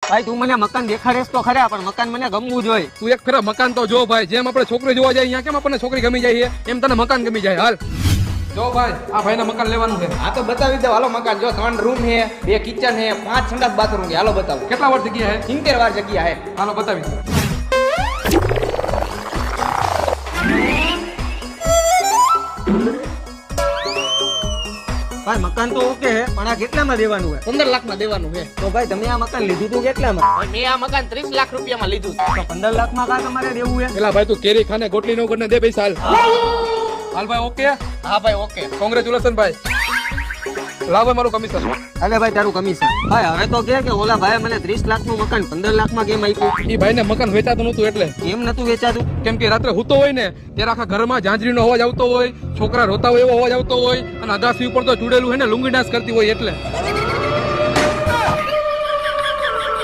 ભાઈ તું મને મકાન દેખાડેસ તો ખરા, પણ મકાન મને ગમવું જોઈએ. તું એક ખરા મકાન તો જો ભાઈ, જેમ આપણે છોકરી જોવા જાય અહીંયા કેમ આપણને છોકરી ગમી જાય છે, એમ તને મકાન ગમી જાય. હાલ જો ભાઈ, આ ભાઈને મકાન લેવાનું છે. હા તો બતાવી દો, હાલો મકાન જો 3 રૂમ છે, 2 કિચન છે, 5 સંડાસ બાથરૂમ છે. હાલો બતાવો. કેટલા વાર જગ્યા છે? 70 વાર જગ્યા છે. હાલો બતાવી દો. ભાઈ મકાન તો ઓકે છે, પણ આ કેટલામાં દેવાનું છે? 15 લાખમાં દેવાનું છે. તો ભાઈ તમે આ મકાન લીધું તું કેટલામાં? મેં આ મકાન 30 લાખ રૂપિયામાં લીધું છે. તો 15 લાખમાં કા તમારે દેવું છે? પેલા ભાઈ તું કેરી ખાને ગોટલી નો કરીને દે પૈસા. હાલ ભાઈ ઓકે. હા ભાઈ ઓકે. કોંગ્રેચ્યુલેશન ભાઈ. લાવ ભાઈ મારું કમિશન. અલે ભાઈ તારું કમિશન. ભાઈ હવે તો કે ઓલા ભાઈ મને 30 લાખનું મકાન 15 લાખમાં કેમ આપ્યું? એ ભાઈને મકાન વેચાતું નતું એટલે. કેમ નતું વેચાતું? કેમ કે રાત્રે હૂતો હોય ને ત્યારે આખા ઘરમાં ઝાંઝરીનો અવાજ આવતો હોય, છોકરા રોતા હોય એવો અવાજ આવતો હોય, અને અગાસી ઉપર તો ચૂડેલું હોય ને લુંગી ડાન્સ કરતી હોય એટલે.